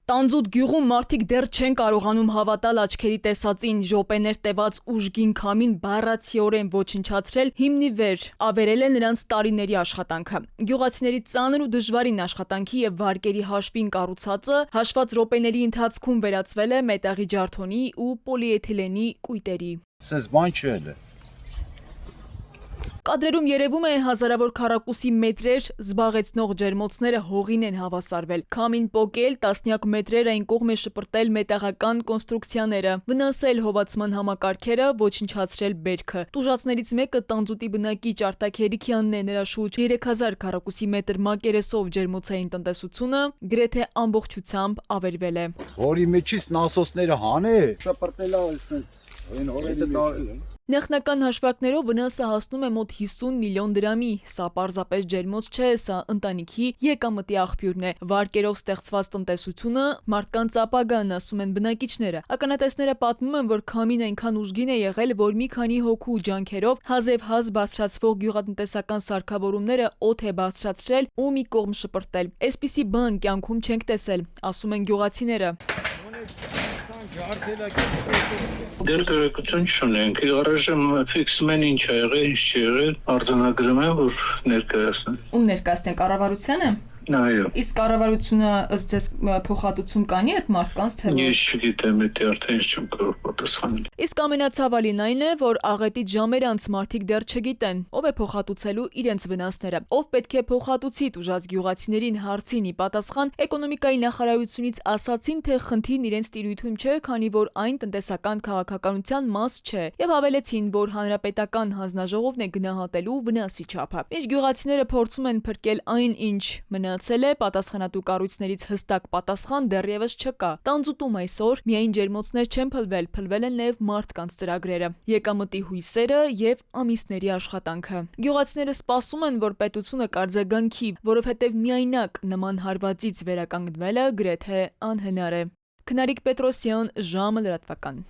Տանձուտ գյուղում մարդիկ դեռ չեն կարողանում հավատալ աչքերի տեսածին, րոպեներ տևած ուժգին քամին բառացիորեն ոչնչացրել հիմնիվեր, ավերել է նրանց տարիների աշխատանքը։ Գյուղացիների ծանր ու դժվարին աշխատանքի եւ վարկերի հաշվին կառուցածը հաշված րոպեների ընթացքում վերածվել է մետաղի ջարդոնի ու պոլիէթիլենի կույտերի։ Սենց բան չէ։ Կադրերում երևում է հազարավոր քառակուսի մետրեր զբաղեցնող ջերմոցները հողին են հավասարվել։ Քամին պոկել, տասնյակ մետրեր այն կողմ է շպրտել մետաղական կոնստրուկցիաները, վնասել հովացման համակարգերը, ոչնչացրել բերքը։ Տուժածներից մեկը տանձուտի բնակիչ Արտակ Հերիքյանն է, նրա շուրջ 3000 քառակուսի մետր մակերեսով ջերմոցային տնտեսությունը գրեթե ամբողջությամբ ավերվել է։ Որի մեջից նասոսները հանե, շպրտելա սենց, այն օրենքը Նախնական հաշվարկներով վնասը հասնում է մոտ 50 միլիոն դրամի։ Սա պարզապես ջերմոց չէ, սա ընտանիքի եկամտի աղբյուրն է։ Վարկերով ստեղծված տնտեսությունը մարդկանց ապագան, ասում են բնակիչները։ Ականատեսները պատմում են, որ քամին այնքան ուժգին է եղել, որ մի քանի հոգու ջանքերով հազև-հազ բարձրացվող գյուղատնտեսական սարքավորումները օդ է բարձրացրել ու մի կողմ շպրտել։ Այսպիսի բան կյանքում չենք տեսել, ասում են գյուղացիները։ Դեռ գրակություն չունենք, առայժմ ֆիքսում են ինչ ա եղել, ինչ չի եղել, արձանագրում են, որ ներկայացնեն։ Ում ներկայացնեն, կառավարությանը։ Այո։ Իսկ կառավարությունը ըստ ձեզ փոխհատուցում կանի այդ մարդկանց թե ոչ։ Ես չգիտեմ, դա արդեն չեմ կարող պատասխանել։ Իսկ ամենացավալին այն է, որ աղետից ժամեր անց մարդիկ դեռ չգիտեն, ով է փոխհատուցելու իրենց վնասները, ով պետք է փոխհատուցի տուժած գյուղացիներին հարցին ի պատասխան էկոնոմիկայի նախարարությունից ասացին, թե խնդիրն իրենց տիրույթում չէ, քանի որ այն տնտեսական քաղաքականության մաս չէ, եւ հավելեցին, որ հանրապետական հանձնաժողովն է գնահատելու վնասի չափը։ Ինչ գյուղացիները փորձում են փրկել այն, ինչ մնացել է, պատասխանատու կառույցներից հստակ պատասխան դեռևս չկա։ Տանձուտում այսօր միայն ջերմոցներ չեն փլվել են նաև մարդկանց ծրագրերը, եկամտի հույսերը եւ ամիսների աշխատանքը։ Գյուղացիները սպասում են, որ պետությունը կարձագանքի, որովհետեւ միայնակ նման հարվածից վերականգնվելը գրեթե անհնար է։ Քնարիկ Պետրոսյան, ժամը լրատվական։